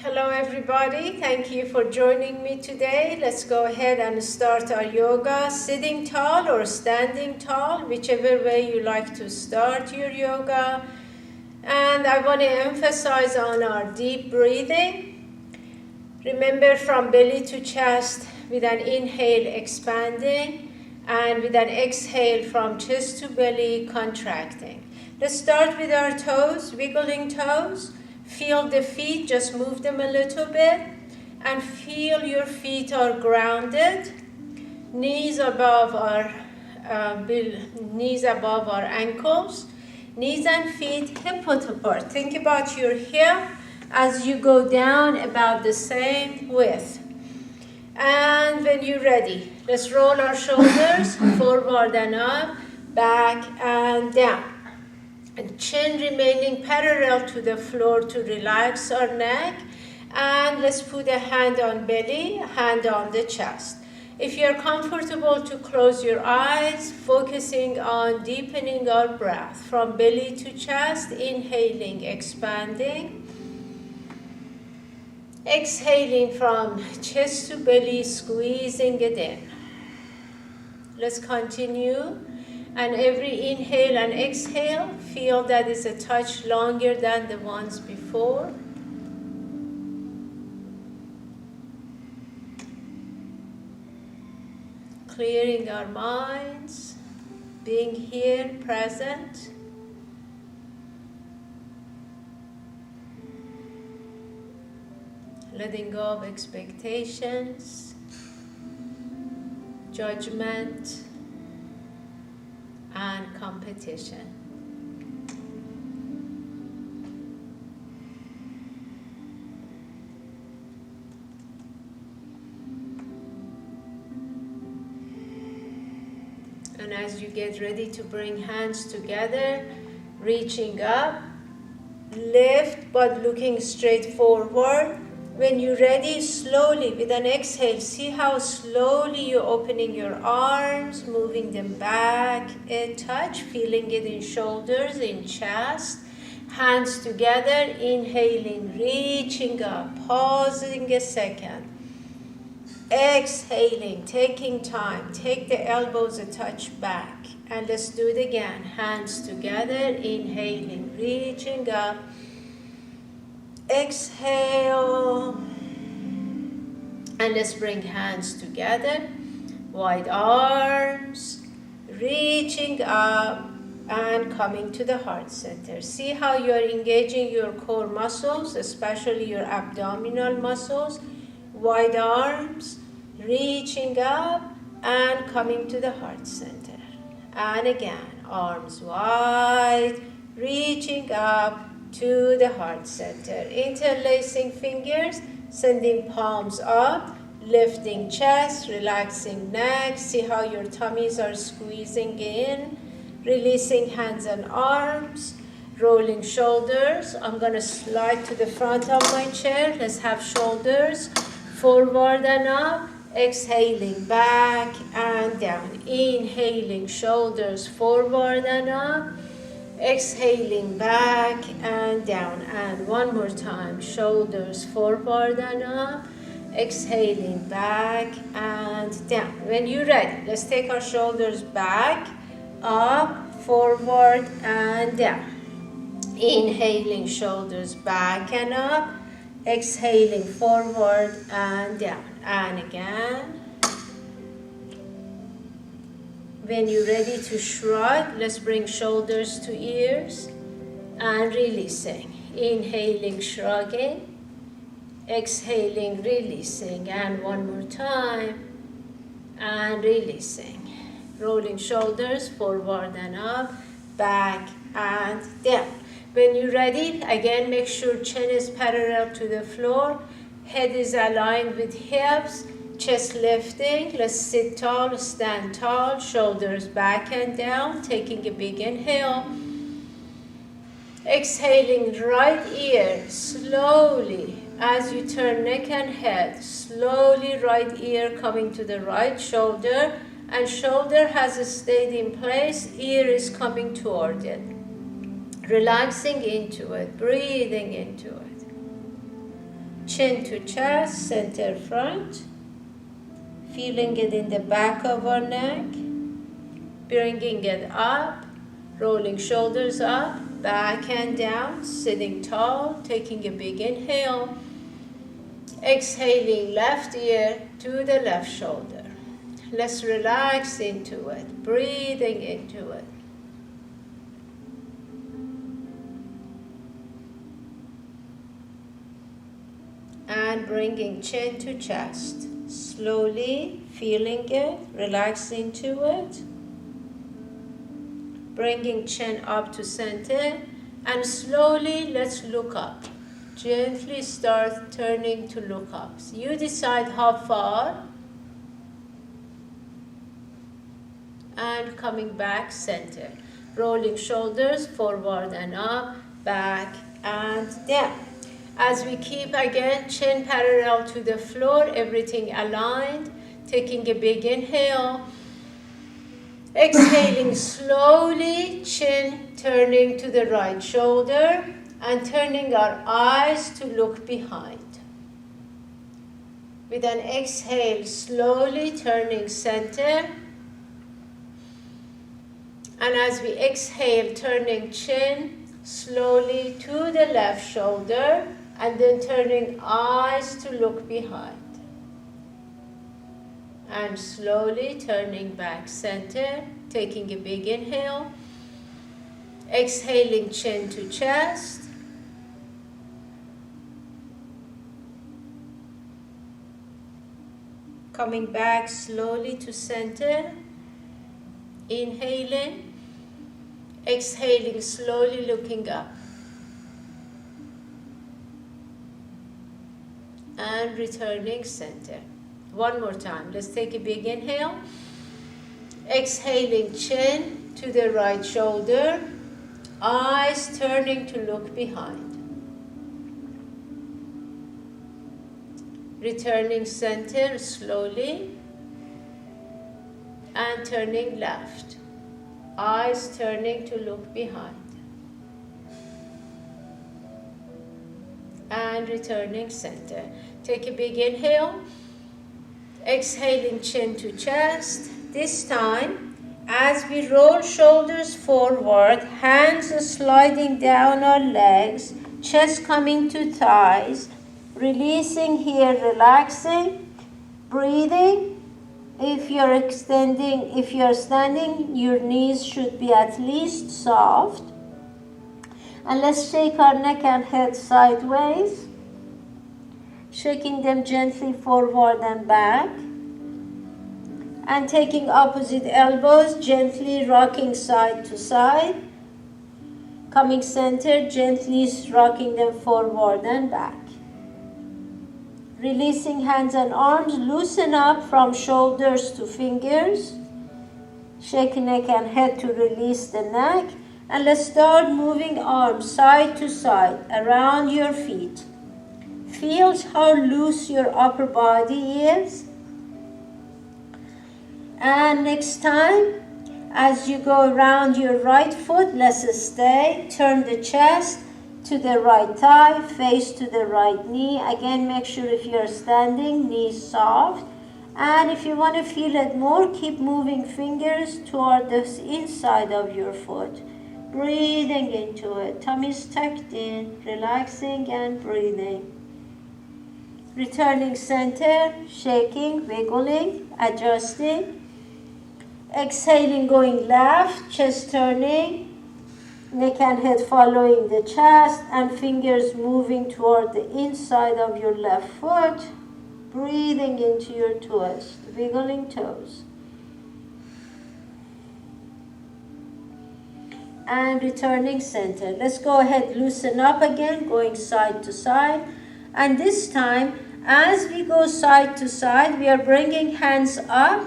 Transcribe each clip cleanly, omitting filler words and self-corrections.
Hello everybody, thank you for joining me today. Let's go ahead and start our yoga, sitting tall or standing tall, whichever way you like to start your yoga. And I want to emphasize on our deep breathing. Remember, from belly to chest with an inhale expanding and with an exhale from chest to belly contracting. Let's start with our toes, wiggling toes. Feel the feet, just move them a little bit, and feel your feet are grounded. Knees above our ankles. Knees and feet hip width apart. Think about your hip as you go down about the same width. And when you're ready, let's roll our shoulders forward and up, back and down. And chin remaining parallel to the floor to relax our neck. And let's put a hand on belly, hand on the chest. If you're comfortable to close your eyes, focusing on deepening our breath from belly to chest, inhaling, expanding. Exhaling from chest to belly, squeezing it in. Let's continue. And every inhale and exhale, feel that it's a touch longer than the ones before. Clearing our minds, being here, present. Letting go of expectations, judgment, and competition. And as you get ready to bring hands together, reaching up, lift but looking straight forward. When you're ready, slowly with an exhale, see how slowly you're opening your arms, moving them back a touch, feeling it in shoulders, in chest. Hands together, inhaling, reaching up, pausing a second. Exhaling, taking time, take the elbows a touch back. And let's do it again. Hands together, inhaling, reaching up. Exhale, and let's bring hands together, wide arms, reaching up and coming to the heart center. See how you are engaging your core muscles, especially your abdominal muscles. Wide arms, reaching up and coming to the heart center. And again, arms wide, reaching up to the heart center. Interlacing fingers, sending palms up, lifting chest, relaxing neck. See how your tummies are squeezing in. Releasing hands and arms, rolling shoulders. I'm going to slide to the front of my chair. Let's have shoulders forward and up. Exhaling back and down. Inhaling, shoulders forward and up. Exhaling back and down, and one more time, shoulders forward and up, exhaling back and down. When you're ready, let's take our shoulders back, up, forward and down. Inhaling, shoulders back and up, exhaling forward and down, and again. When you're ready to shrug, let's bring shoulders to ears and releasing. Inhaling, shrugging. Exhaling, releasing. And one more time. And releasing. Rolling shoulders forward and up, back and down. When you're ready, again, make sure chin is parallel to the floor. Head is aligned with hips. Chest lifting, let's sit tall, stand tall, shoulders back and down, taking a big inhale. Exhaling, right ear, slowly, as you turn neck and head, slowly right ear coming to the right shoulder, and shoulder has stayed in place, ear is coming toward it. Relaxing into it, breathing into it. Chin to chest, center front. Feeling it in the back of our neck. Bringing it up, rolling shoulders up, back and down, sitting tall, taking a big inhale. Exhaling left ear to the left shoulder. Let's relax into it, breathing into it. And bringing chin to chest. Slowly feeling it, relax into it. Bringing chin up to center. And slowly let's look up. Gently start turning to look up. So you decide how far. And coming back center. Rolling shoulders forward and up, back and down. As we keep again chin parallel to the floor, everything aligned. Taking a big inhale. Exhaling slowly, chin turning to the right shoulder and turning our eyes to look behind. With an exhale, slowly turning center. And as we exhale, turning chin slowly to the left shoulder and then turning eyes to look behind. And slowly turning back center, taking a big inhale. Exhaling chin to chest. Coming back slowly to center. Inhaling. Exhaling slowly, looking up. And returning center. One more time. Let's take a big inhale. Exhaling chin to the right shoulder. Eyes turning to look behind. Returning center slowly. And turning left. Eyes turning to look behind. And returning center. Take a big inhale. Exhaling chin to chest. This time, as we roll shoulders forward, hands sliding down our legs, chest coming to thighs, releasing here, relaxing, breathing. If you're standing, your knees should be at least soft. And let's shake our neck and head sideways, shaking them gently forward and back. And taking opposite elbows, gently rocking side to side. Coming center, gently rocking them forward and back. Releasing hands and arms, loosen up from shoulders to fingers. Shake neck and head to release the neck. And let's start moving arms side to side around your feet. Feel how loose your upper body is. And next time, as you go around your right foot, let's stay. Turn the chest to the right thigh, face to the right knee. Again, make sure if you're standing, knees soft. And if you want to feel it more, keep moving fingers toward the inside of your foot. Breathing into it. Tummy's tucked in, relaxing and breathing. Returning center, shaking, wiggling, adjusting. Exhaling, going left, chest turning. Neck and head following the chest and fingers moving toward the inside of your left foot. Breathing into your twist, wiggling toes. And returning center. Let's go ahead, loosen up again, going side to side. And this time, as we go side to side, we are bringing hands up,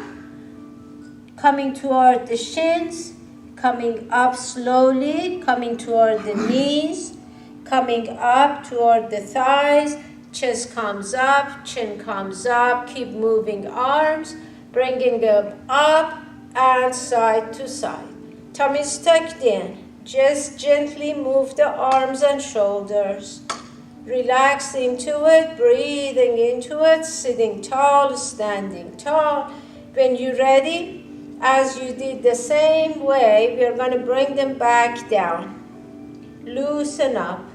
coming toward the shins, coming up slowly, coming toward the knees, coming up toward the thighs, chest comes up, chin comes up, keep moving arms, bringing them up and side to side. Tummy's tucked in, just gently move the arms and shoulders. Relax into it, breathing into it, sitting tall, standing tall. When you're ready, as you did the same way, we're going to bring them back down. Loosen up,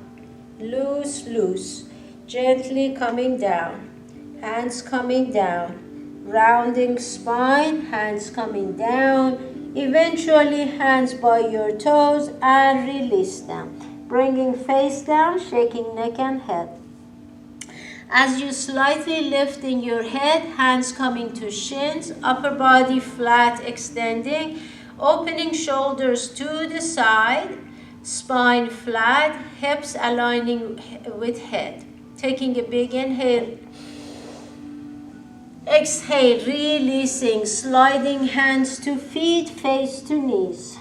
loose, loose. Gently coming down, hands coming down. Rounding spine, hands coming down. Eventually, hands by your toes and release them. Bringing face down, shaking neck and head. As you slightly lifting your head, hands coming to shins, upper body flat extending, opening shoulders to the side, spine flat, hips aligning with head. Taking a big inhale. Exhale, releasing, sliding hands to feet, face to knees.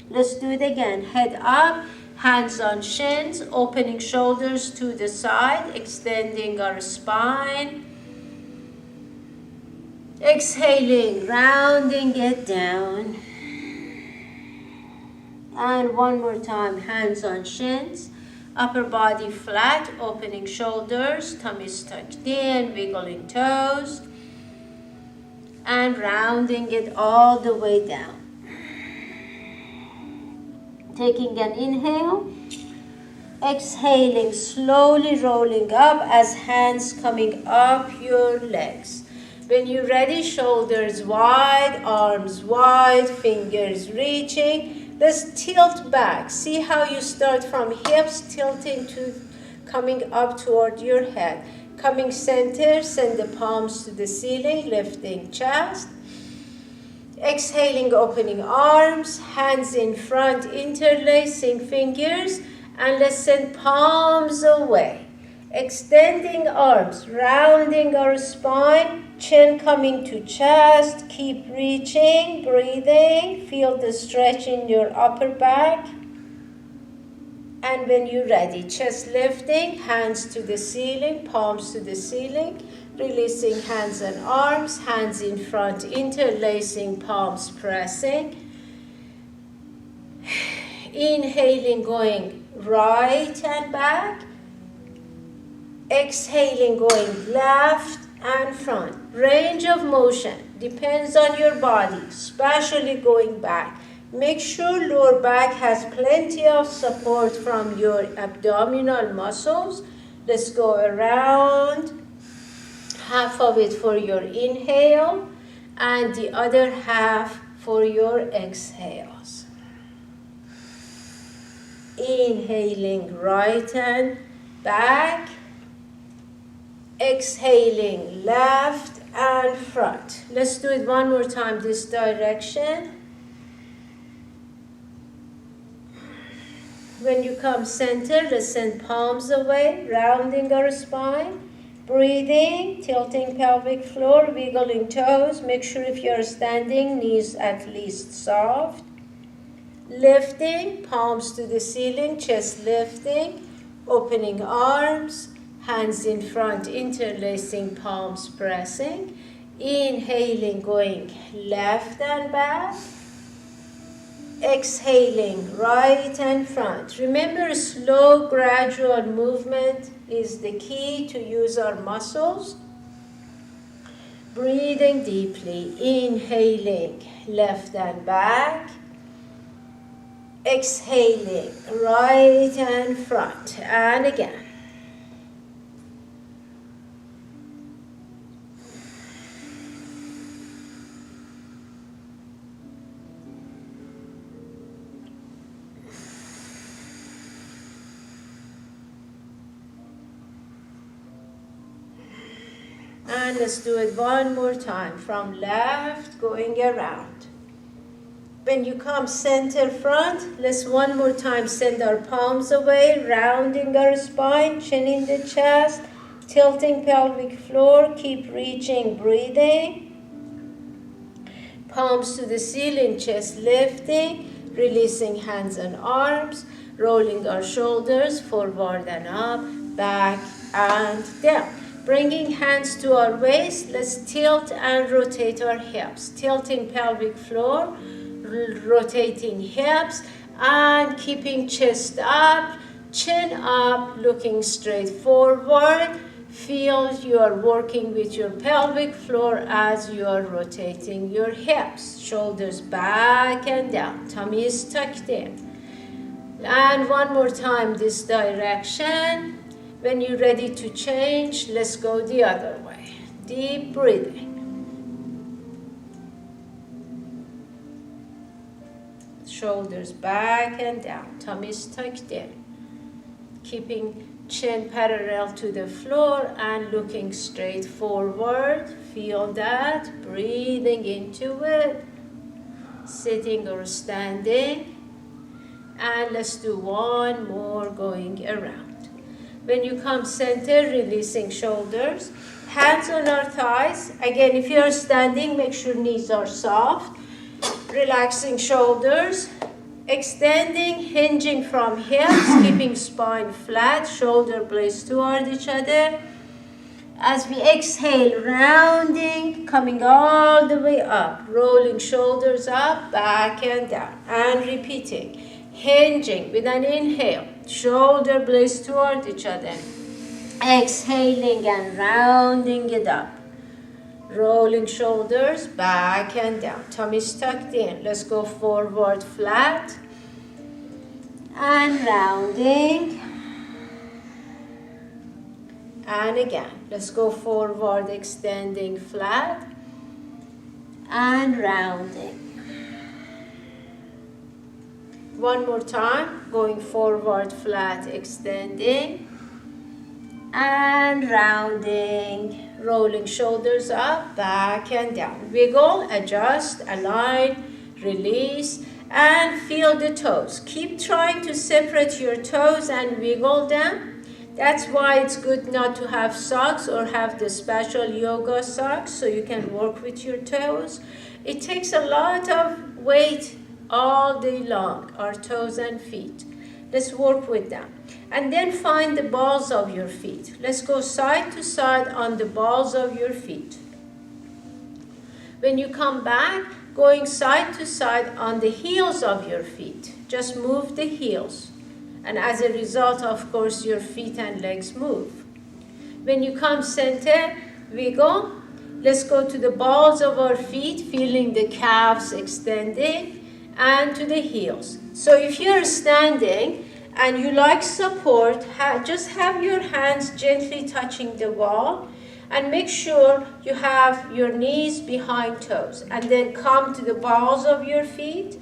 Let's do it again. Head up, hands on shins, opening shoulders to the side, extending our spine. Exhaling, rounding it down. And one more time, hands on shins, upper body flat, opening shoulders, tummies tucked in, wiggling toes, and rounding it all the way down. Taking an inhale, exhaling, slowly rolling up as hands coming up your legs. When you're ready, shoulders wide, arms wide, fingers reaching. Let's tilt back. See how you start from hips, tilting to coming up toward your head. Coming center, send the palms to the ceiling, lifting chest. Exhaling, opening arms, hands in front, interlacing fingers, and let's send palms away. Extending arms, rounding our spine, chin coming to chest, keep reaching, breathing, feel the stretch in your upper back. And when you're ready, chest lifting, hands to the ceiling, palms to the ceiling, releasing hands and arms, hands in front, interlacing, palms pressing. Inhaling, going right and back. Exhaling, going left and front. Range of motion depends on your body, especially going back. Make sure lower back has plenty of support from your abdominal muscles. Let's go around. Half of it for your inhale and the other half for your exhales. Inhaling right and back. Exhaling left and front. Let's do it one more time this direction. When you come center, let's send palms away, rounding our spine. Breathing, tilting pelvic floor, wiggling toes. Make sure if you're standing, knees at least soft. Lifting, palms to the ceiling, chest lifting. Opening arms, hands in front, interlacing, palms pressing. Inhaling, going left and back. Exhaling, right and front. Remember, slow, gradual movement is the key to use our muscles. Breathing deeply, inhaling, left and back. Exhaling, right and front. And again. And let's do it one more time. From left, going around. When you come center front, let's one more time send our palms away, rounding our spine, chin in the chest, tilting pelvic floor, keep reaching, breathing. Palms to the ceiling, chest lifting, releasing hands and arms, rolling our shoulders forward and up, back and down. Bringing hands to our waist, let's tilt and rotate our hips. Tilting pelvic floor, rotating hips, and keeping chest up, Chin up, looking straight forward. Feel you are working with your pelvic floor as you are rotating your hips. Shoulders back and down. Tummy is tucked in. And one more time this direction. When you're ready to change, let's go the other way. Deep breathing. Shoulders back and down. Tummy is tucked in. Keeping chin parallel to the floor and looking straight forward. Feel that. Breathing into it. Sitting or standing. And let's do one more going around. When you come center, releasing shoulders. Hands on our thighs. Again, if you are standing, make sure knees are soft. Relaxing shoulders. Extending, hinging from hips, keeping spine flat, shoulder blades toward each other. As we exhale, rounding, coming all the way up, rolling shoulders up, back and down, and repeating. Hinging with an inhale, shoulder blades toward each other. Exhaling and rounding it up. Rolling shoulders back and down. Tummy tucked in. Let's go forward flat. And rounding. And again. Let's go forward, extending flat. And rounding. One more time. Going forward flat, extending. And rounding. Rolling shoulders up, back and down. Wiggle, adjust, align, release, and feel the toes. Keep trying to separate your toes and wiggle them. That's why it's good not to have socks or have the special yoga socks so you can work with your toes. It takes a lot of weight all day long, our toes and feet. Let's work with them. And then find the balls of your feet. Let's go side to side on the balls of your feet. When you come back, going side to side on the heels of your feet. Just move the heels. And as a result, of course, your feet and legs move. When you come center, wiggle. Let's go to the balls of our feet, feeling the calves extending, and to the heels. So if you're standing, and you like support, just have your hands gently touching the wall and make sure you have your knees behind toes and then come to the balls of your feet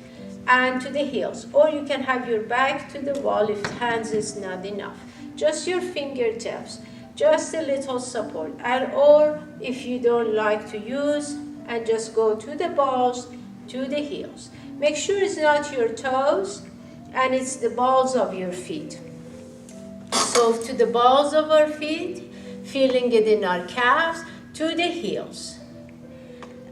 and to the heels. Or you can have your back to the wall if hands is not enough. Just your fingertips, just a little support. Or if you don't like to use, and just go to the balls, to the heels. Make sure it's not your toes, and it's the balls of your feet. So to the balls of our feet, feeling it in our calves, to the heels.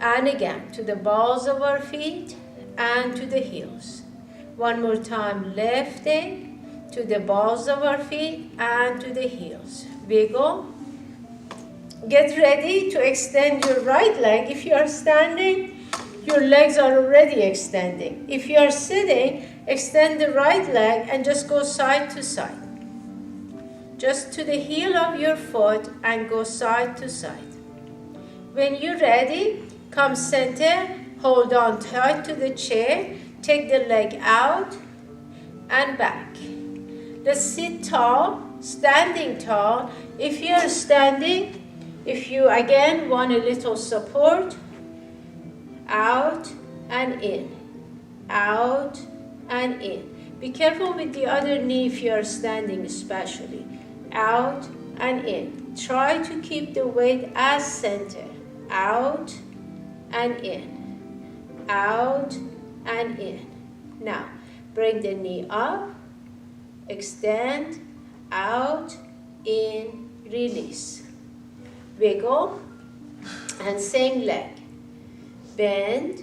And again, to the balls of our feet and to the heels. One more time, lifting to the balls of our feet and to the heels. Wiggle. Get ready to extend your right leg. If you are standing, your legs are already extending. If you are sitting, extend the right leg and just go side to side. Just to the heel of your foot and go side to side. When you're ready, come center, hold on tight to the chair, take the leg out and back. Let's sit tall, standing tall. If you're standing, if you again want a little support, out and in, out and in. Be careful with the other knee if you are standing especially. Out and in. Try to keep the weight as center. Out and in. Out and in. Now, bring the knee up. Extend. Out. In. Release. Wiggle. And same leg. Bend.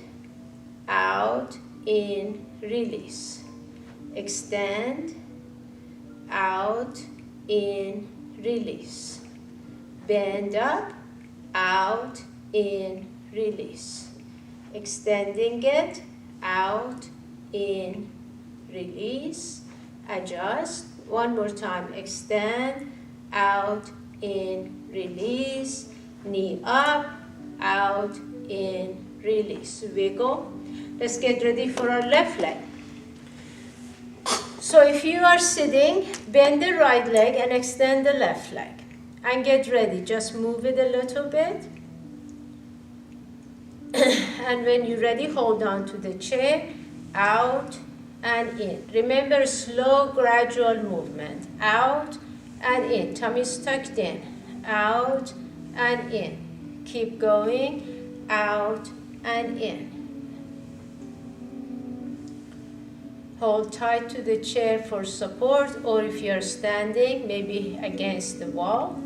Out. In. Release. Extend. Out. In. Release. Bend up. Out. In. Release. Extending it. Out. In. Release. Adjust. One more time. Extend, out, in, release. Knee up, out, in, release. Wiggle. Let's get ready for our left leg. So if you are sitting, bend the right leg and extend the left leg. And get ready. Just move it a little bit. And when you're ready, hold on to the chair. Out and in. Remember, slow, gradual movement. Out and in. Tummy's tucked in. Out and in. Keep going. Out and in. Hold tight to the chair for support, or if you're standing, maybe against the wall.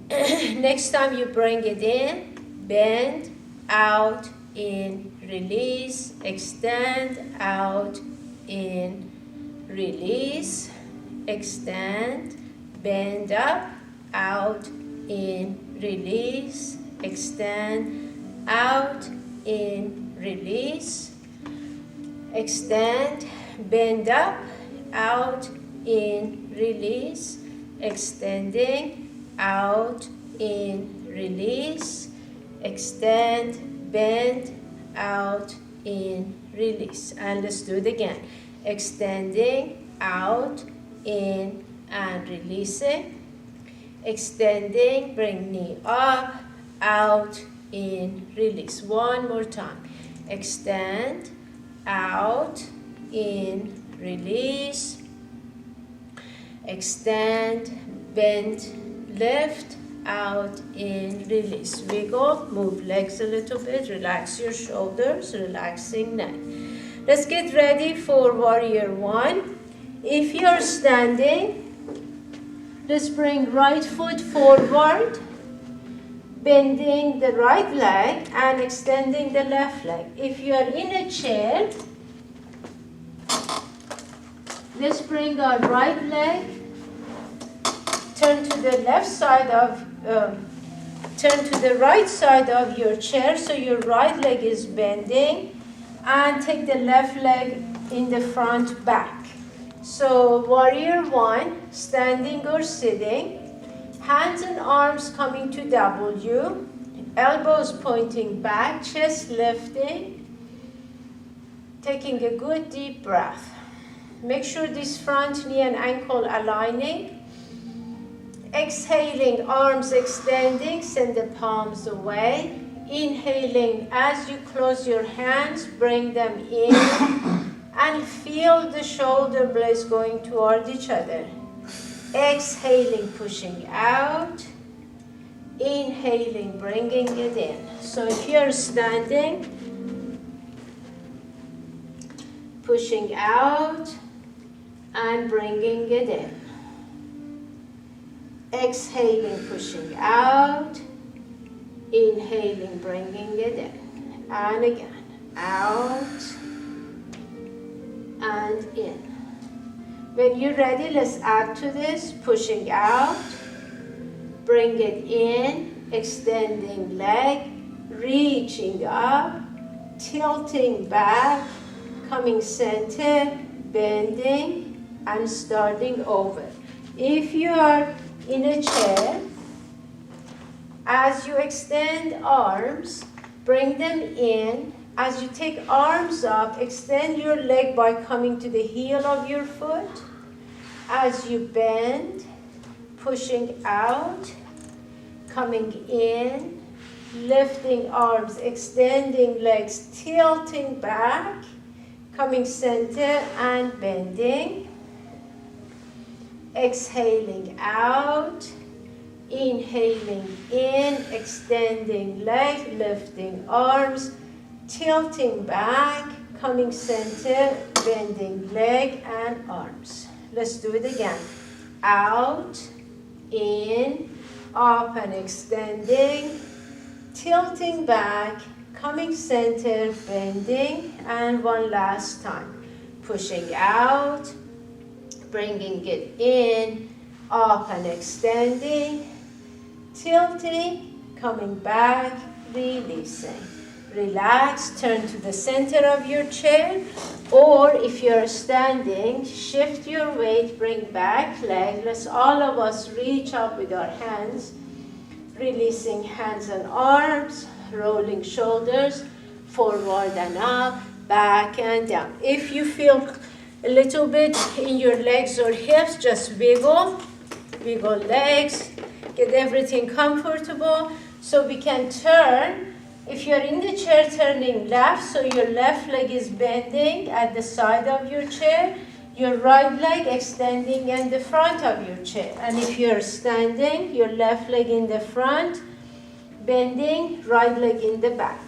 Next time you bring it in, bend, out, in, release, extend, out, in, release, extend, bend up, out, in, release, extend, out, in, release, extend, bend up, out, in, release, extending, out, in, release, extend, bend, out, in, release. And let's do it again. Extending, out, in, and releasing. Extending, bring knee up, out, in, release. One more time. Extend, out, in, release, extend, bend, lift, out, in, release. Wiggle, move legs a little bit, relax your shoulders, relaxing neck. Let's get ready for warrior one. If you're standing, let's bring right foot forward, bending the right leg and extending the left leg. If you are in a chair, let's bring our right leg, turn to the right side of your chair so your right leg is bending, and take the left leg in the front back. So warrior one, standing or sitting. Hands and arms coming to W, elbows pointing back, chest lifting, taking a good deep breath. Make sure this front knee and ankle aligning. Exhaling, arms extending, send the palms away. Inhaling, as you close your hands, bring them in and feel the shoulder blades going toward each other. Exhaling, pushing out. Inhaling, bringing it in. So if you're standing, pushing out and bringing it in. Exhaling, pushing out. Inhaling, bringing it in. And again, out and in. When you're ready, let's add to this, pushing out, bring it in, extending leg, reaching up, tilting back, coming center, bending, and starting over. If you are in a chair, as you extend arms, bring them in. As you take arms up, extend your leg by coming to the heel of your foot. As you bend, pushing out, coming in, lifting arms, extending legs, tilting back, coming center and bending. Exhaling out, inhaling in, extending leg, lifting arms, tilting back, coming center, bending leg and arms. Let's do it again. Out, in, up and extending, tilting back, coming center, bending, and one last time. Pushing out, bringing it in, up and extending, tilting, coming back, releasing. Relax, turn to the center of your chair, or if you're standing, shift your weight, bring back leg. Let's all of us reach up with our hands, releasing hands and arms, rolling shoulders, forward and up, back and down. If you feel a little bit in your legs or hips, just wiggle legs, get everything comfortable so we can turn. If you're in the chair, turning left, so your left leg is bending at the side of your chair, your right leg extending in the front of your chair. And if you're standing, your left leg in the front, bending, right leg in the back.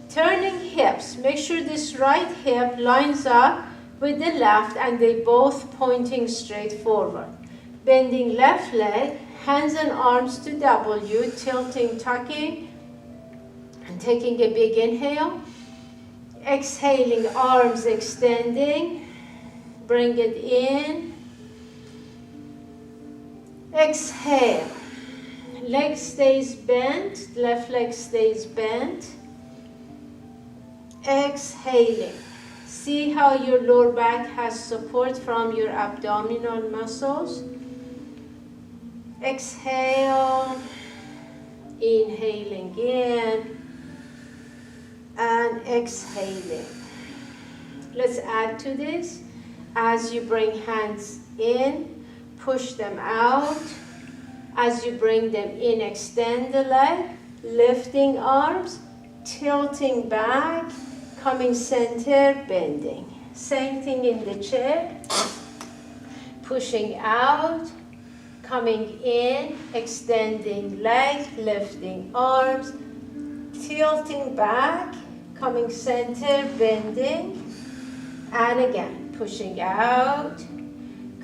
Turning hips, make sure this right hip lines up with the left and they both pointing straight forward. Bending left leg, hands and arms to W, tilting, tucking, and taking a big inhale. Exhaling, arms extending. Bring it in. Exhale. Leg stays bent. Left leg stays bent. Exhaling. See how your lower back has support from your abdominal muscles. Exhale. Inhaling in. And exhaling. Let's add to this. As you bring hands in, push them out. As you bring them in, extend the leg, lifting arms, tilting back, coming center, bending. Same thing in the chair. Pushing out, coming in, extending leg, lifting arms, tilting back, coming center, bending, and again, pushing out,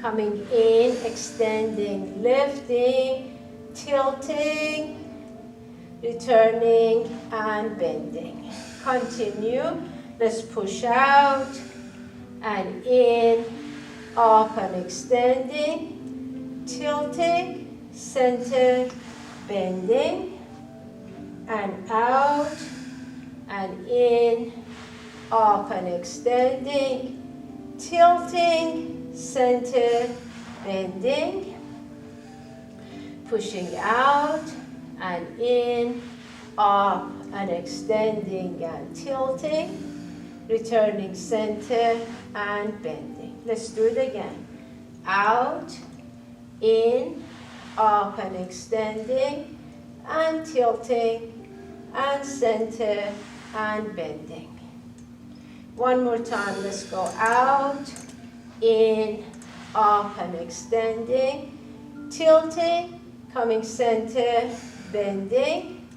coming in, extending, lifting, tilting, returning, and bending. Continue. Let's push out, and in, up and extending, tilting, center, bending, and out, and in, up and extending, tilting, center, bending, pushing out, and in, up and extending and tilting, returning center and bending. Let's do it again. Out, in, up and extending, and tilting, and center, and bending. One more time, let's go out, in, up and extending, tilting, coming center, bending,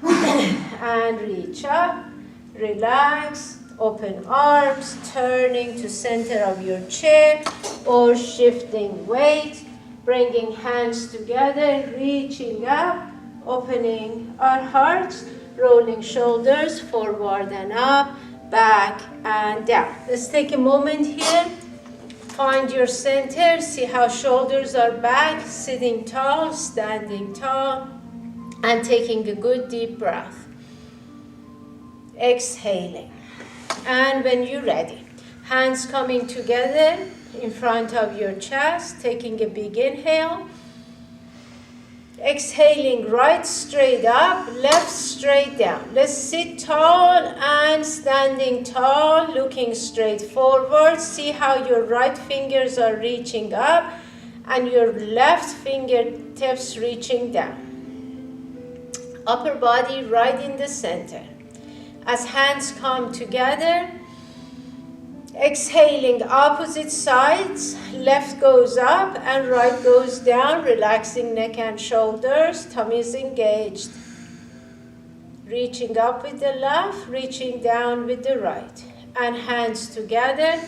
and reach up, relax, open arms, turning to center of your chair, or shifting weight, bringing hands together, reaching up, opening our hearts, rolling shoulders forward and up, back and down. Let's take a moment here. Find your center. See how shoulders are back, sitting tall, standing tall, and taking a good deep breath. Exhaling. And when you're ready, hands coming together in front of your chest, taking a big inhale. Exhaling, right straight up, left straight down. Let's sit tall and standing tall, looking straight forward. See how your right fingers are reaching up and your left fingertips reaching down. Upper body right in the center. As hands come together, exhaling opposite sides, left goes up and right goes down, relaxing neck and shoulders, tummy is engaged. Reaching up with the left, reaching down with the right. And hands together,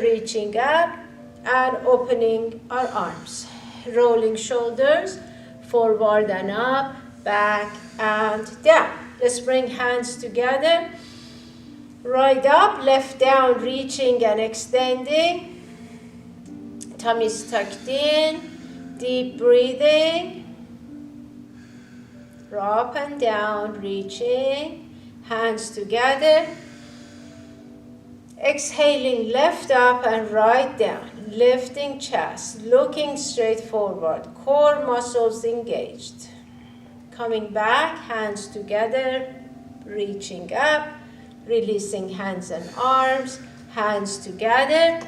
reaching up and opening our arms. Rolling shoulders, forward and up, back and down. Let's bring hands together. Right up, left down, reaching and extending. Tummy is tucked in. Deep breathing. Up and down, reaching hands together. Exhaling, left up and right down. Lifting chest, looking straight forward. Core muscles engaged. Coming back, hands together, reaching up, releasing hands and arms, hands together.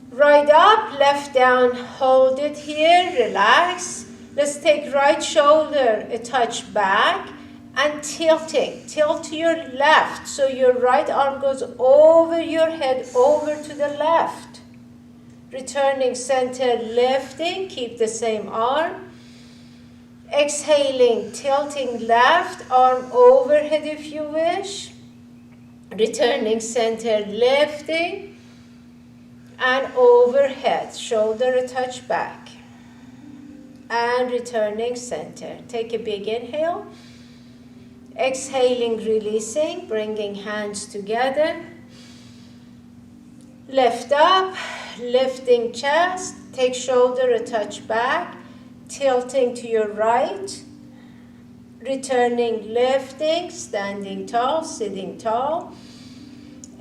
Right up, left down, hold it here, relax. Let's take right shoulder a touch back and tilting. Tilt to your left so your right arm goes over your head, over to the left. Returning center, lifting, keep the same arm. Exhaling, tilting left arm overhead if you wish. Returning center, lifting and overhead, shoulder a touch back. And returning center. Take a big inhale. Exhaling, releasing, bringing hands together. Lift up, lifting chest. Take shoulder a touch back. Tilting to your right. Returning, lifting, standing tall, sitting tall.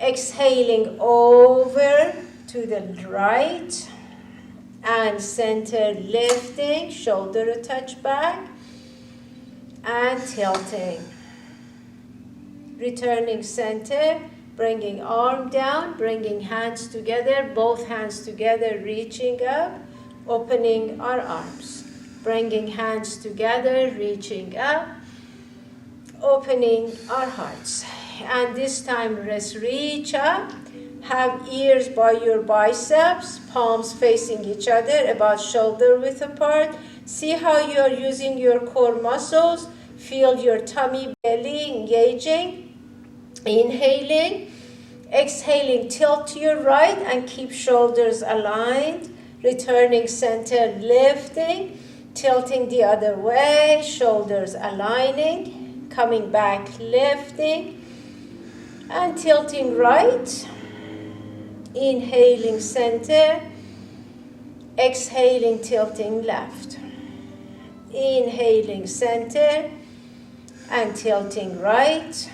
Exhaling over to the right. And center, lifting, shoulder a touch back. And tilting. Returning center, bringing arm down, bringing hands together, both hands together, reaching up, opening our arms. Bringing hands together, reaching up, opening our hearts. And this time, let's reach up. Have ears by your biceps, palms facing each other, about shoulder width apart. See how you are using your core muscles. Feel your tummy, belly engaging. Inhaling, exhaling, tilt to your right and keep shoulders aligned. Returning center, lifting, tilting the other way, shoulders aligning, coming back, lifting, and tilting right. Inhaling center, exhaling, tilting left. Inhaling center and tilting right.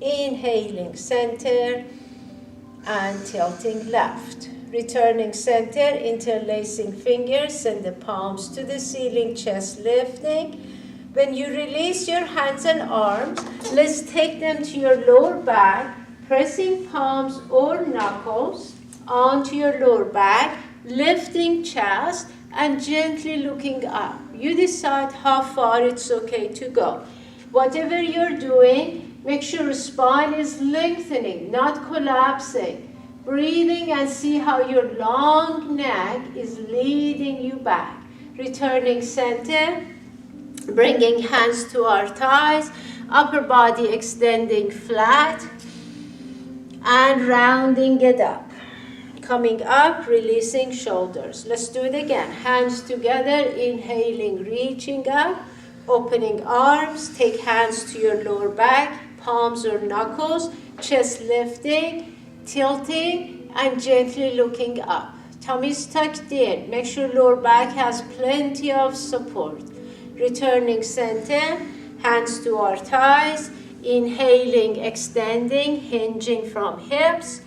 Inhaling center and tilting left. Returning center, interlacing fingers, send the palms to the ceiling, chest lifting. When you release your hands and arms, let's take them to your lower back, pressing palms or knuckles onto your lower back, lifting chest and gently looking up. You decide how far it's okay to go. Whatever you're doing, make sure spine is lengthening, not collapsing. Breathing and see how your long neck is leading you back. Returning center, bringing hands to our thighs, upper body extending flat, and rounding it up. Coming up, releasing shoulders. Let's do it again. Hands together, inhaling, reaching up, opening arms, take hands to your lower back, palms or knuckles, chest lifting, tilting, and gently looking up. Tummy's tucked in. Make sure lower back has plenty of support. Returning center, hands to our thighs, inhaling, extending, hinging from hips.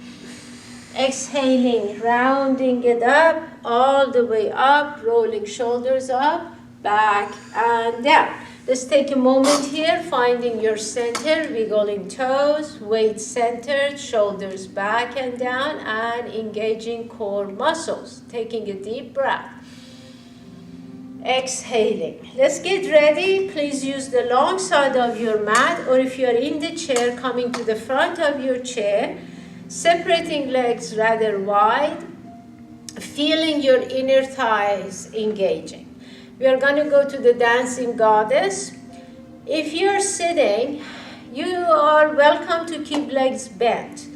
Exhaling, rounding it up, all the way up, rolling shoulders up, back and down. Let's take a moment here, finding your center, wiggling toes, weight centered, shoulders back and down, and engaging core muscles. Taking a deep breath. Exhaling. Let's get ready. Please use the long side of your mat, or if you're in the chair, coming to the front of your chair, separating legs rather wide, feeling your inner thighs engaging. We are going to go to the dancing goddess. If you're sitting, you are welcome to keep legs bent,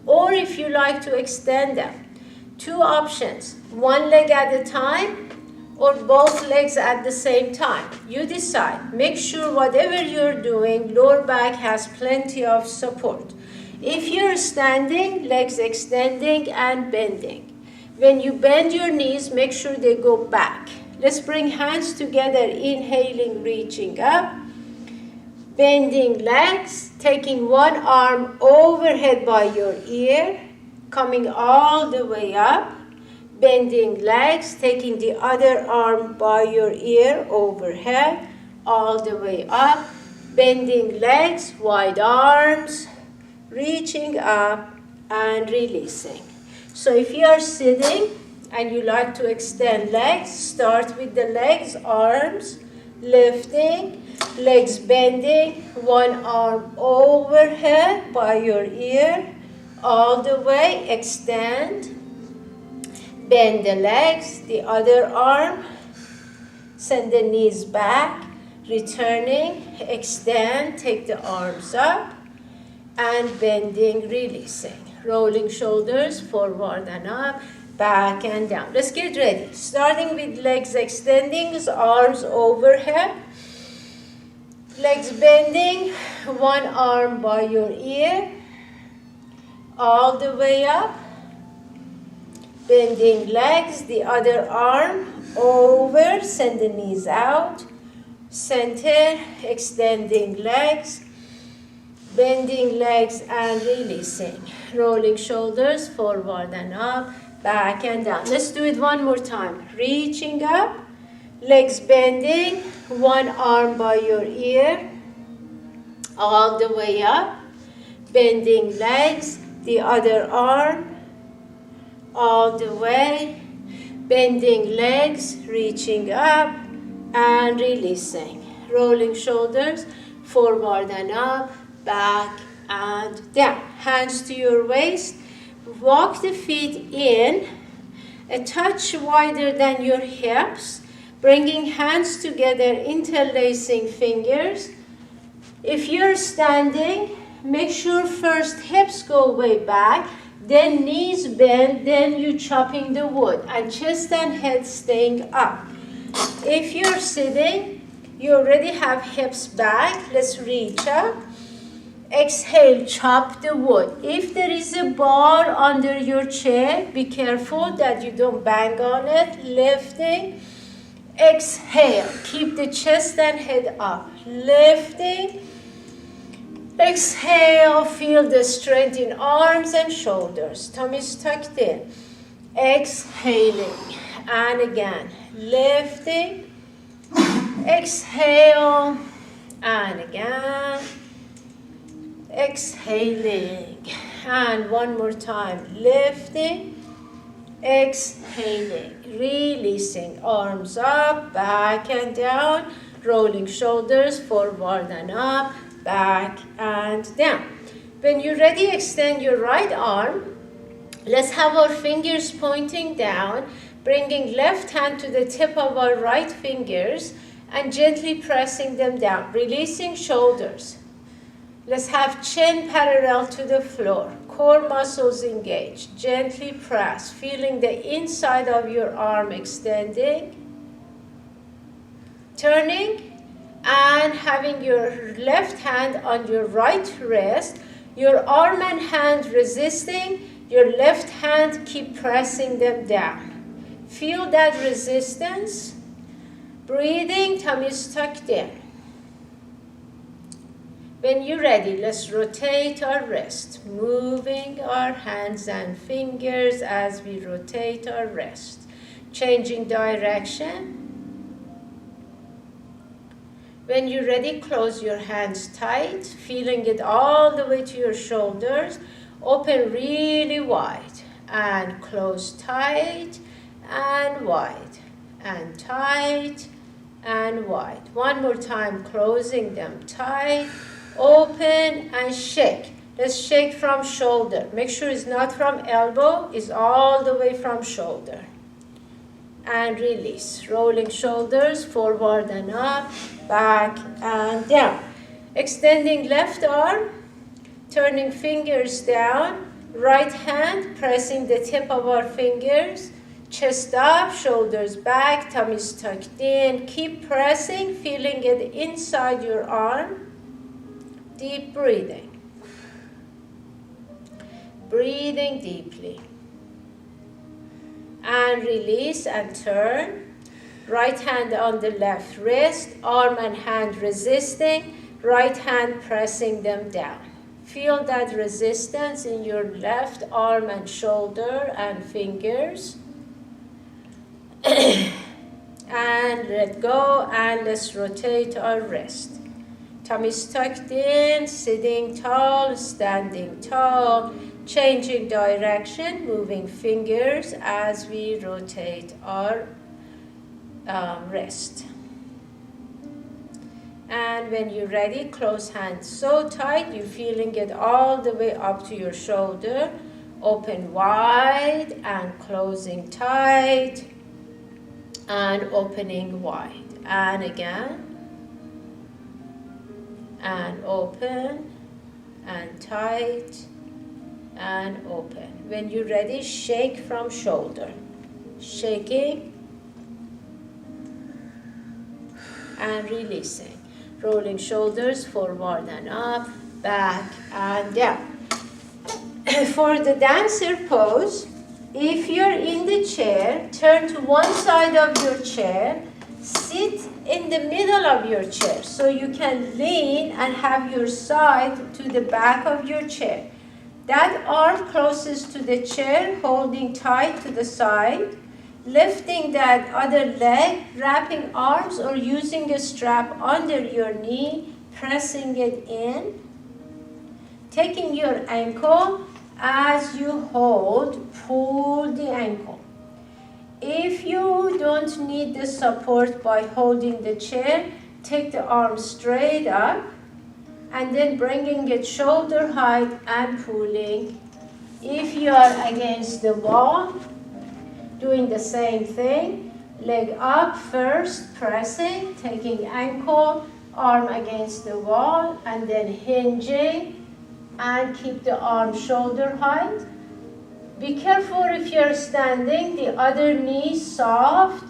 or if you like to extend them. Two options, one leg at a time or both legs at the same time. You decide. Make sure whatever you're doing, lower back has plenty of support. If you're standing, legs extending and bending. When you bend your knees, make sure they go back. Let's bring hands together, inhaling, reaching up. Bending legs, taking one arm overhead by your ear, coming all the way up. Bending legs, taking the other arm by your ear overhead, all the way up. Bending legs, wide arms, reaching up and releasing. So if you are sitting and you like to extend legs, start with the legs, arms, lifting, legs bending, one arm overhead by your ear, all the way, extend, bend the legs, the other arm, send the knees back, returning, extend, take the arms up, and bending, releasing. Rolling shoulders forward and up, back and down. Let's get ready. Starting with legs extending, arms overhead. Legs bending, one arm by your ear, all the way up. Bending legs, the other arm over, send the knees out. Center, extending legs, bending legs and releasing. Rolling shoulders forward and up, back and down. Let's do it one more time. Reaching up, legs bending, one arm by your ear, all the way up. Bending legs, the other arm, all the way. Bending legs, reaching up and releasing. Rolling shoulders forward and up, back and down. Hands to your waist. Walk the feet in a touch wider than your hips, bringing hands together, interlacing fingers. If you're standing, make sure first hips go way back, then knees bend, then you chopping the wood, and chest and head staying up. If you're sitting, you already have hips back. Let's reach up. Exhale, chop the wood. If there is a bar under your chair, be careful that you don't bang on it. Lifting. Exhale, keep the chest and head up. Lifting. Exhale, feel the strength in arms and shoulders. Tummies tucked in. Exhaling. And again, lifting. Exhale. And again. Exhaling. And one more time. Lifting. Exhaling. Releasing. Arms up, back and down. Rolling shoulders forward and up, back and down. When you're ready, extend your right arm. Let's have our fingers pointing down, bringing left hand to the tip of our right fingers and gently pressing them down, releasing shoulders. Let's have chin parallel to the floor, core muscles engaged. Gently press, feeling the inside of your arm extending. Turning and having your left hand on your right wrist, your arm and hand resisting, your left hand keep pressing them down. Feel that resistance. Breathing, tummies tucked in. When you're ready, let's rotate our wrist, moving our hands and fingers as we rotate our wrist. Changing direction. When you're ready, close your hands tight, feeling it all the way to your shoulders. Open really wide and close tight and wide and tight and wide. One more time, closing them tight. Open and shake. Let's shake from shoulder. Make sure it's not from elbow, it's all the way from shoulder. And release. Rolling shoulders forward and up, back and down. Extending left arm, turning fingers down. Right hand, pressing the tip of our fingers. Chest up, shoulders back, tummies tucked in. Keep pressing, feeling it inside your arm. Deep breathing. Breathing deeply. And release and turn. Right hand on the left wrist, arm and hand resisting. right hand pressing them down. Feel that resistance in your left arm and shoulder and fingers. And let go, and let's rotate our wrist. Tummies tucked in, sitting tall, standing tall, changing direction, moving fingers as we rotate our wrist. And when you're ready, close hands so tight, you're feeling it all the way up to your shoulder. Open wide and closing tight and opening wide. And again. And open and tight and open. When you're ready, shake from shoulder. Shaking and releasing. Rolling shoulders forward and up, back and down. For the dancer pose, if you're in the chair, turn to one side of your chair, sit in the middle of your chair so you can lean and have your side to the back of your chair. That arm closest to the chair, holding tight to the side, lifting that other leg, wrapping arms or using a strap under your knee, pressing it in. Taking your ankle as you hold, pull the ankle. If you don't need the support by holding the chair, take the arm straight up and then bringing it shoulder height and pulling. If you are against the wall, doing the same thing, leg up first, pressing, taking ankle, arm against the wall, and then hinging, and keep the arm shoulder height. Be careful if you're standing, the other knee soft,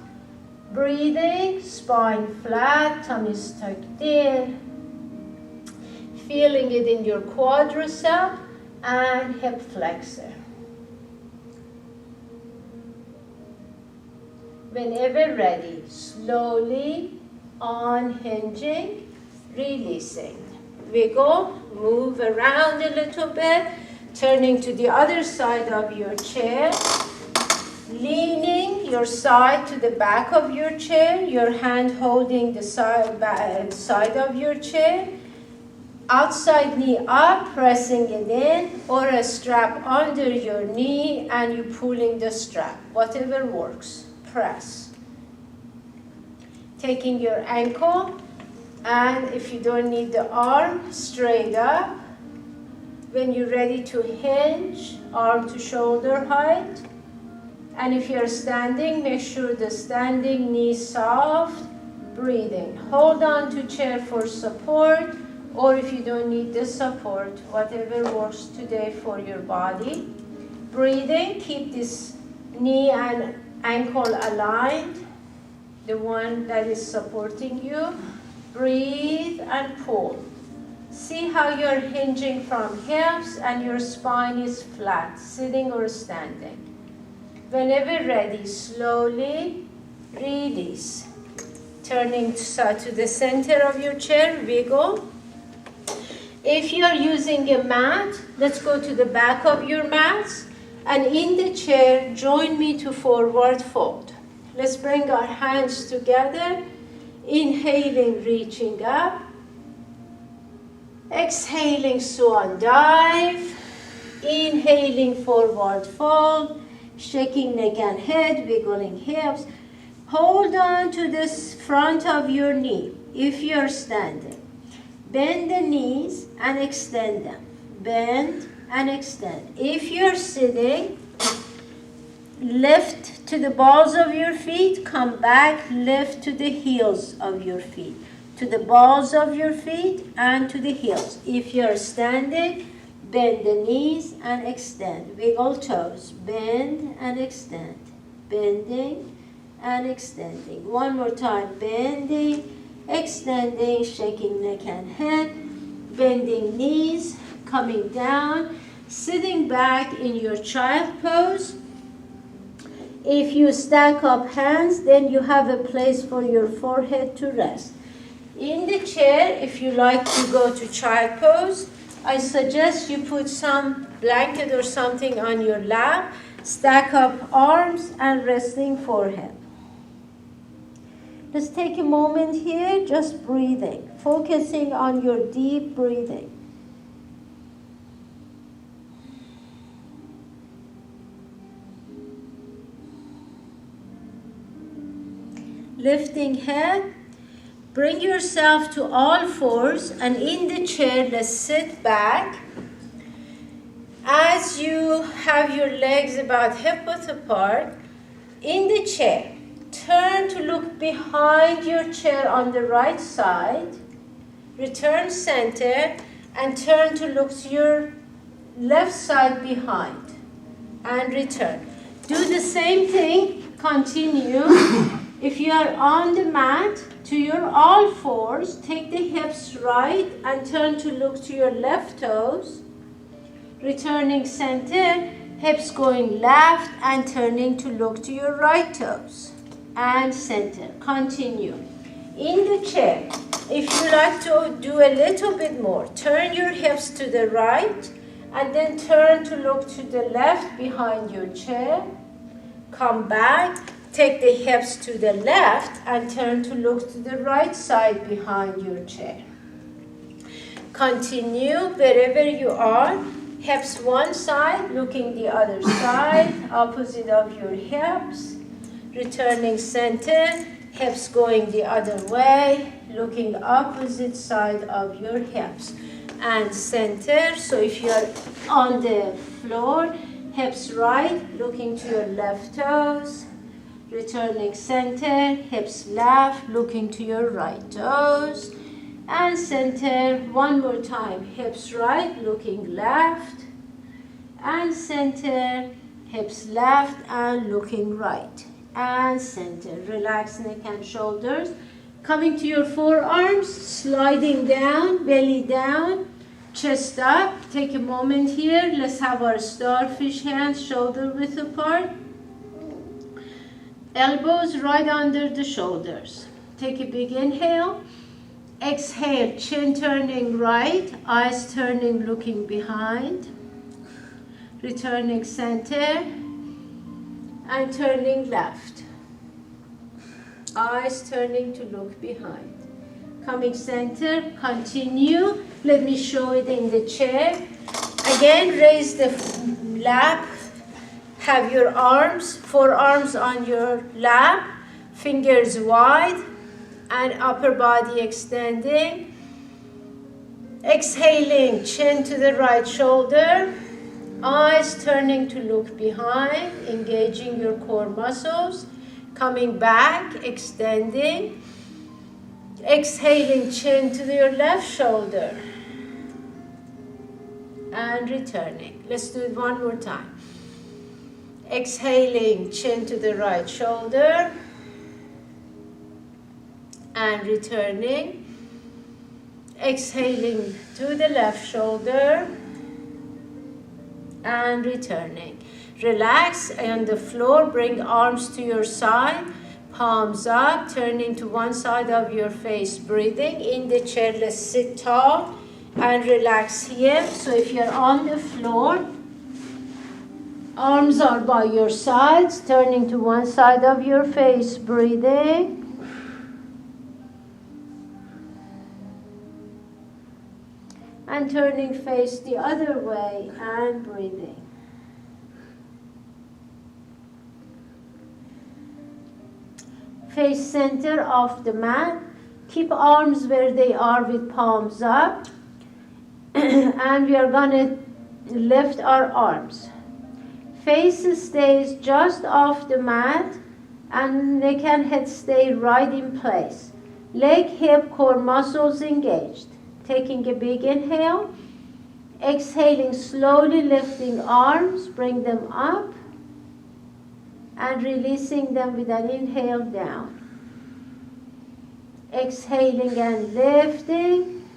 breathing, spine flat, tummy tucked in, feeling it in your quadricep and hip flexor. Whenever ready, slowly unhinging, releasing. Wiggle, move around a little bit, turning to the other side of your chair, leaning your side to the back of your chair, your hand holding the side of your chair, outside knee up, pressing it in, or a strap under your knee and you pulling the strap, whatever works. Press. Taking your ankle, and if you don't need the arm, straight up. When you're ready to hinge, arm to shoulder height. And if you're standing, make sure the standing knee soft, breathing. Hold on to chair for support, or if you don't need the support, whatever works today for your body. Breathing, keep this knee and ankle aligned, the one that is supporting you. Breathe and pull. See how you're hinging from hips and your spine is flat, sitting or standing. Whenever ready, slowly release. Turning to the center of your chair, wiggle. If you're using a mat, let's go to the back of your mats. And in the chair, join me to forward fold. Let's bring our hands together. Inhaling, reaching up. Exhaling, swan dive. Inhaling, forward fold. Shaking neck and head, wiggling hips. Hold on to the front of your knee if you're standing. Bend the knees and extend them. Bend and extend. If you're sitting, lift to the balls of your feet, come back, lift to the heels of your feet, to the balls of your feet and to the heels. If you're standing, bend the knees and extend. Wiggle toes, bend and extend. Bending and extending. One more time, bending, extending, shaking neck and head, bending knees, coming down, sitting back in your child pose. If you stack up hands, then you have a place for your forehead to rest. In the chair, if you like to go to child pose, I suggest you put some blanket or something on your lap, stack up arms and resting forehead. Let's take a moment here, just breathing, focusing on your deep breathing. Lifting head, bring yourself to all fours, and in the chair, let's sit back. As you have your legs about hip-width apart, in the chair, turn to look behind your chair on the right side, return center, and turn to look to your left side behind, and return. Do the same thing, continue. If you are on the mat, to your all fours, take the hips right and turn to look to your left toes. Returning center, hips going left and turning to look to your right toes. And center. Continue. In the chair, if you like to do a little bit more, turn your hips to the right and then turn to look to the left behind your chair. Come back. Take the hips to the left and turn to look to the right side behind your chair. Continue wherever you are. Hips one side, looking the other side, opposite of your hips. Returning center, hips going the other way, looking opposite side of your hips. And center, so if you are on the floor, hips right, looking to your left toes. Returning center, hips left, looking to your right toes. And center, one more time, hips right, looking left. And center, hips left and looking right. And center, relax neck and shoulders. Coming to your forearms, sliding down, belly down, chest up. Take a moment here, let's have our starfish hands shoulder width apart. Elbows right under the shoulders. Take a big inhale. Exhale, chin turning right, eyes turning, looking behind. Returning center and turning left. Eyes turning to look behind. Coming center, continue. Let me show it in the chair. Again, raise the lap. Have your arms, forearms on your lap, fingers wide, and upper body extending. Exhaling, chin to the right shoulder, eyes turning to look behind, engaging your core muscles. Coming back, extending. Exhaling, chin to your left shoulder. And returning. Let's do it one more time. Exhaling, chin to the right shoulder and returning. Exhaling to the left shoulder and returning. Relax on the floor, bring arms to your side, palms up, turning to one side of your face, breathing. In the chair, let's sit tall and relax here. So if you're on the floor, arms are by your sides, turning to one side of your face, breathing. And turning face the other way and breathing. Face center of the mat. Keep arms where they are with palms up. And we are going to lift our arms. Face stays just off the mat and neck and head stay right in place. Leg, hip, core muscles engaged. Taking a big inhale. Exhaling, slowly lifting arms, bring them up. And releasing them with an inhale down. Exhaling and lifting.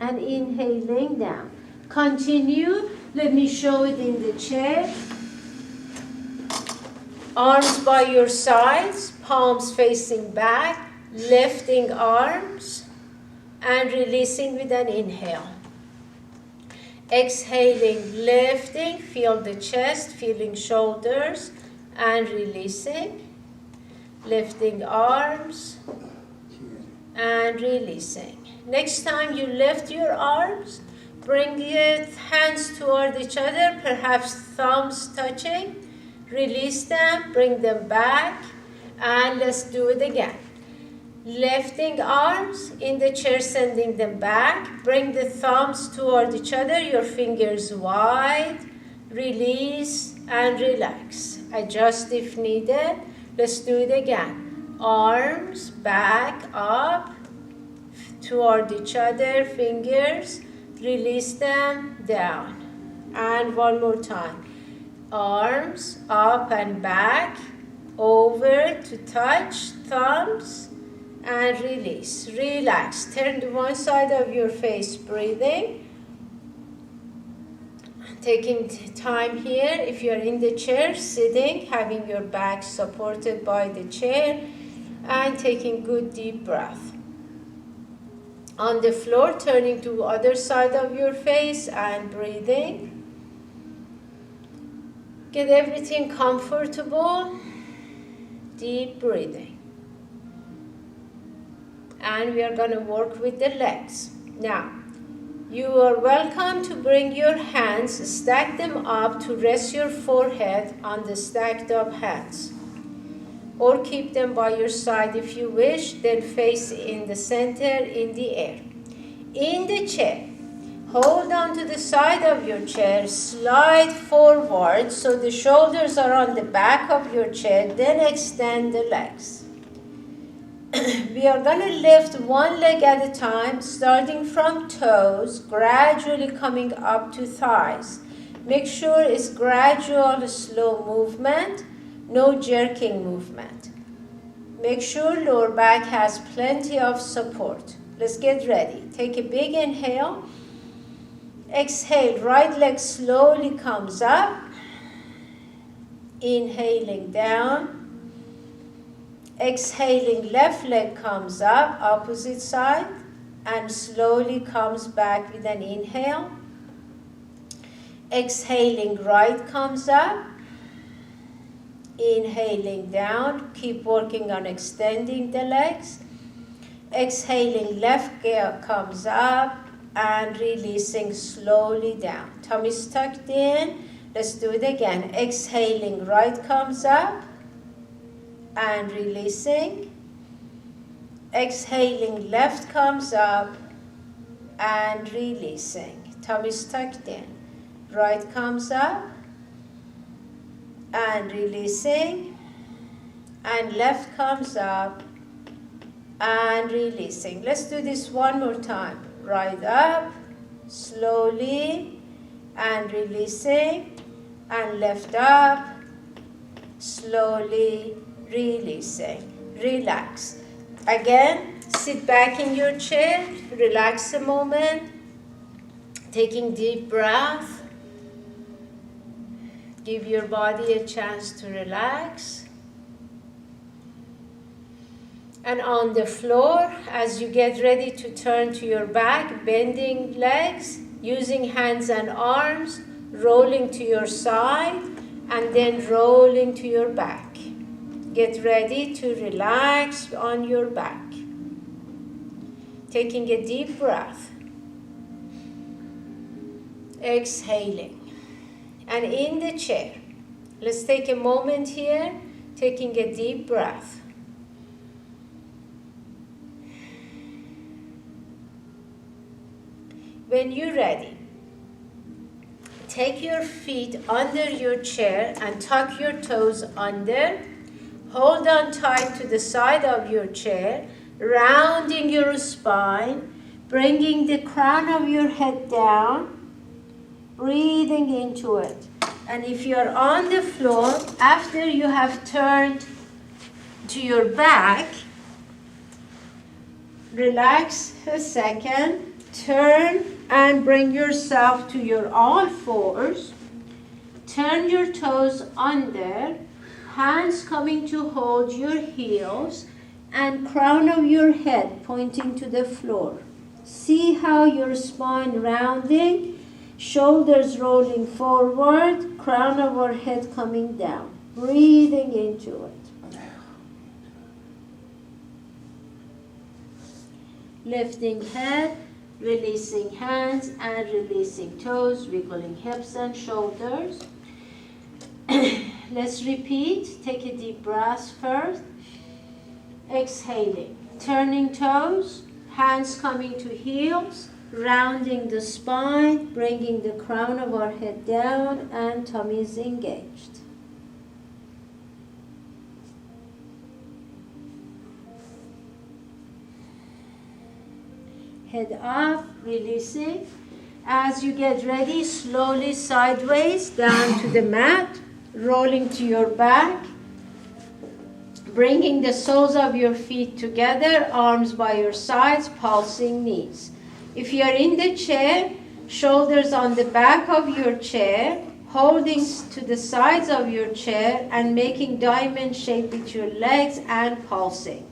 And inhaling down. Continue. Let me show it in the chair. Arms by your sides, palms facing back, lifting arms and releasing with an inhale. Exhaling, lifting, feel the chest, feeling shoulders, and releasing. Lifting arms and releasing. Next time you lift your arms, bring your hands toward each other, perhaps thumbs touching. Release them, bring them back, and let's do it again. Lifting arms in the chair, sending them back. Bring the thumbs toward each other, your fingers wide. Release and relax. Adjust if needed. Let's do it again. Arms back up toward each other, fingers. Release them down. And one more time. Arms up and back, over to touch, thumbs, and release. Relax. Turn to one side of your face, breathing. Taking time here, if you're in the chair, sitting, having your back supported by the chair, and taking good deep breath. On the floor, turning to other side of your face and breathing. Get everything comfortable. Deep breathing. And we are going to work with the legs. Now, you are welcome to bring your hands, stack them up to rest your forehead on the stacked up hands. Or keep them by your side if you wish, then face in the center in the air. In the chair, hold on to the side of your chair, slide forward so the shoulders are on the back of your chair, then extend the legs. We are going to lift one leg at a time, starting from toes, gradually coming up to thighs. Make sure it's gradual, slow movement, no jerking movement. Make sure lower back has plenty of support. Let's get ready. Take a big inhale. Exhale, right leg slowly comes up. Inhaling down. Exhaling, left leg comes up, opposite side, and slowly comes back with an inhale. Exhaling, right comes up. Inhaling down, keep working on extending the legs. Exhaling, left leg comes up and releasing slowly down. Tummy's tucked in. Let's do it again. Exhaling, right comes up and releasing. Exhaling, left comes up and releasing. Tummy's tucked in. Right comes up and releasing. And left comes up and releasing. Let's do this one more time. Right up, slowly, and releasing. And left up, slowly, releasing. Relax. Again, sit back in your chair, relax a moment, taking deep breath. Give your body a chance to relax. And on the floor, as you get ready to turn to your back, bending legs, using hands and arms, rolling to your side, and then rolling to your back. Get ready to relax on your back. Taking a deep breath. Exhaling. And in the chair, let's take a moment here, taking a deep breath. When you're ready, take your feet under your chair and tuck your toes under. Hold on tight to the side of your chair, rounding your spine, bringing the crown of your head down, breathing into it. And if you're on the floor, after you have turned to your back, relax a second, turn and bring yourself to your all fours. Turn your toes under, hands coming to hold your heels. and crown of your head pointing to the floor. See how your spine rounding, shoulders rolling forward, crown of our head coming down. Breathing into it. Lifting head, releasing hands and releasing toes, wiggling hips and shoulders. Let's repeat. Take a deep breath first. Exhaling. Turning toes, hands coming to heels, rounding the spine, bringing the crown of our head down and tummy is engaged. Head up, releasing. As you get ready, slowly sideways down to the mat, rolling to your back, bringing the soles of your feet together, arms by your sides, pulsing knees. If you are in the chair, shoulders on the back of your chair, holding to the sides of your chair and making diamond shape with your legs and pulsing.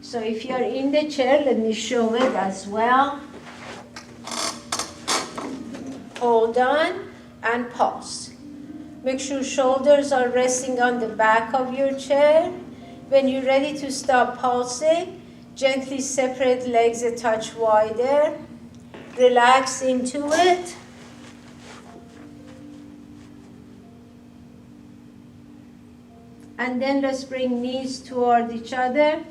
So if you are in the chair, let me show it as well. Hold on and pulse. Make sure shoulders are resting on the back of your chair. When you're ready to stop pulsing, gently separate legs a touch wider. Relax into it. And then let's bring knees toward each other.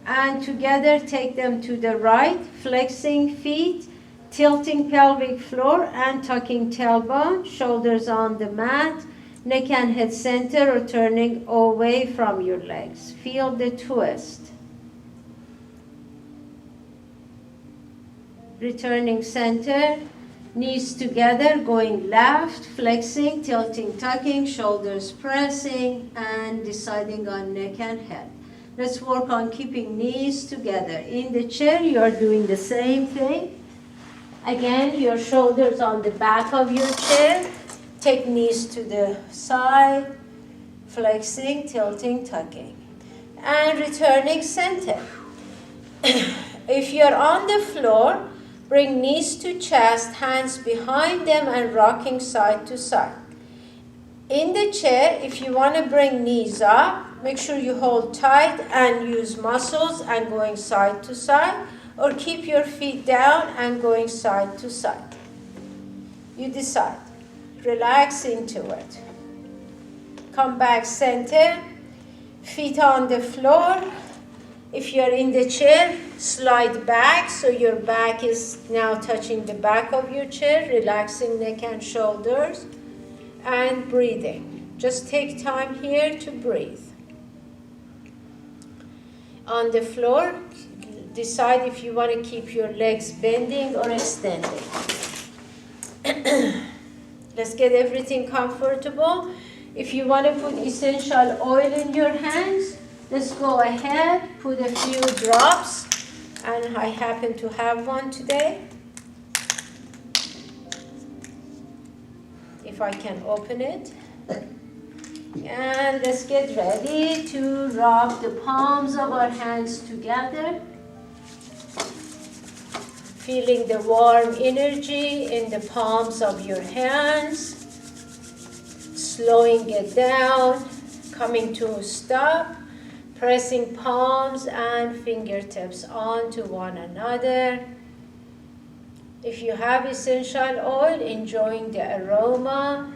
And together take them to the right, flexing feet, tilting pelvic floor and tucking tailbone, shoulders on the mat, neck and head center or turning away from your legs. Feel the twist. Returning center, knees together, going left, flexing, tilting, tucking, shoulders pressing, and deciding on neck and head. Let's work on keeping knees together. In the chair, you are doing the same thing. Again, your shoulders on the back of your chair. Take knees to the side, flexing, tilting, tucking. And returning center. If you're on the floor, bring knees to chest, hands behind them and rocking side to side. In the chair, if you want to bring knees up, make sure you hold tight and use muscles and going side to side, or keep your feet down and going side to side. You decide. Relax into it. Come back center, feet on the floor. If you're in the chair, slide back so your back is now touching the back of your chair, relaxing neck and shoulders, and breathing. Just take time here to breathe. On the floor, decide if you want to keep your legs bending or extending. Let's get everything comfortable. If you want to put essential oil in your hands, let's go ahead, put a few drops, and I happen to have one today. If I can open it. And let's get ready to rub the palms of our hands together. Feeling the warm energy in the palms of your hands. Slowing it down, coming to a stop. Pressing palms and fingertips onto one another. If you have essential oil, enjoying the aroma.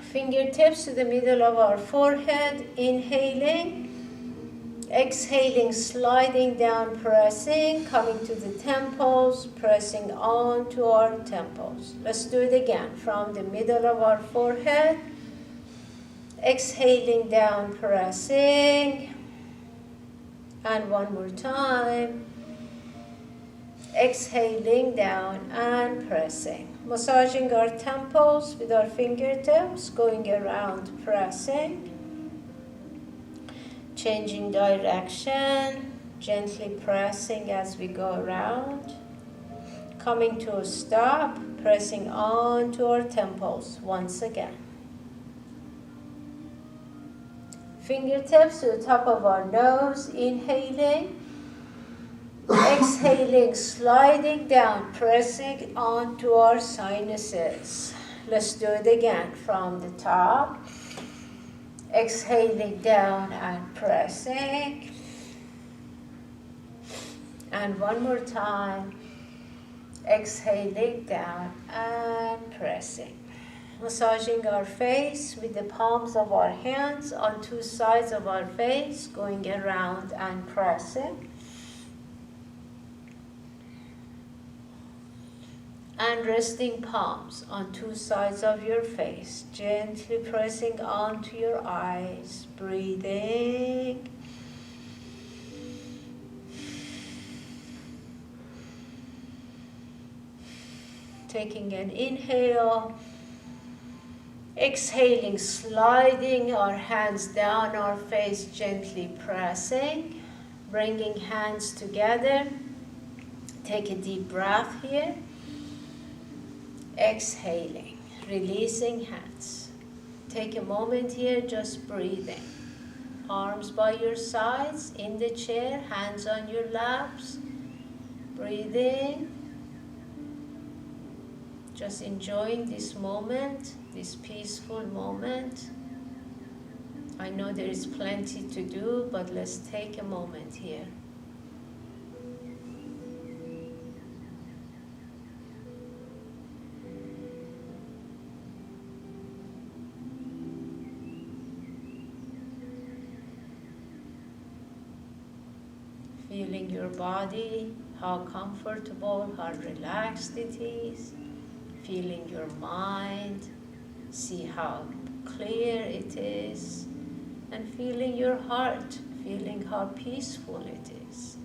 Fingertips to the middle of our forehead, inhaling. Exhaling, sliding down, pressing, coming to the temples, pressing on to our temples. Let's do it again. From the middle of our forehead, exhaling down, pressing. And one more time. Exhaling down and pressing. Massaging our temples with our fingertips, going around, pressing. Changing direction, gently pressing as we go around. Coming to a stop, pressing on to our temples once again. Fingertips to the top of our nose, inhaling. Exhaling, sliding down, pressing onto our sinuses. Let's do it again from the top. Exhaling down and pressing. And one more time. Exhaling down and pressing. Massaging our face with the palms of our hands on two sides of our face, going around and pressing. And resting palms on two sides of your face, gently pressing onto your eyes, breathing. Taking an inhale, exhaling, sliding our hands down our face, gently pressing, bringing hands together. Take a deep breath here. Exhaling, releasing hands. Take a moment here, just breathing. Arms by your sides, in the chair, hands on your laps. Breathing. Just enjoying this moment, this peaceful moment. I know there is plenty to do, but let's take a moment here. Feeling your body, how comfortable, how relaxed it is. Feeling your mind, see how clear it is. And feeling your heart, feeling how peaceful it is.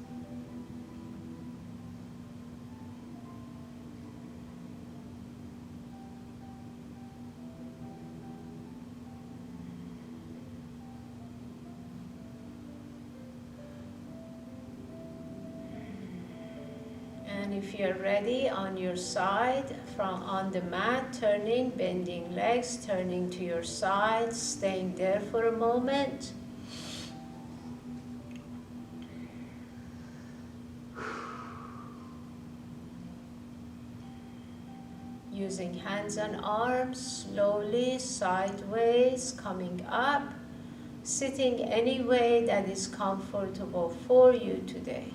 And if you're ready, on your side, on the mat, turning, bending legs, turning to your side, staying there for a moment. Using hands and arms, slowly, sideways, coming up, sitting any way that is comfortable for you today.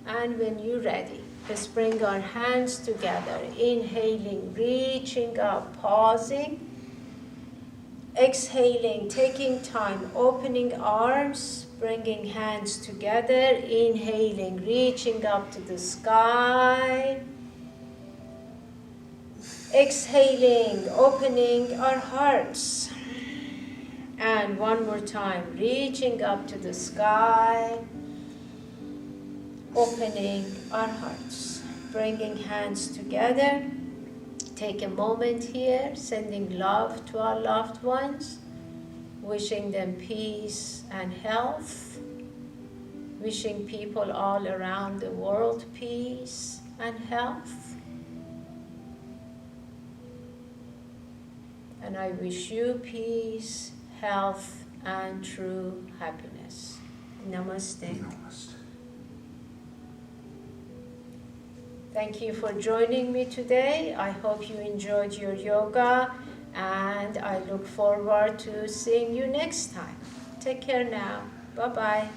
And when you're ready, let's bring our hands together. Inhaling, reaching up, pausing. Exhaling, taking time, opening arms, bringing hands together. Inhaling, reaching up to the sky. Exhaling, opening our hearts. And one more time, reaching up to the sky. Opening our hearts, bringing hands together. Take a moment here, sending love to our loved ones, wishing them peace and health, wishing people all around the world peace and health. And I wish you peace, health, and true happiness. Namaste. Namaste. Thank you for joining me today. I hope you enjoyed your yoga, and I look forward to seeing you next time. Take care now. Bye-bye.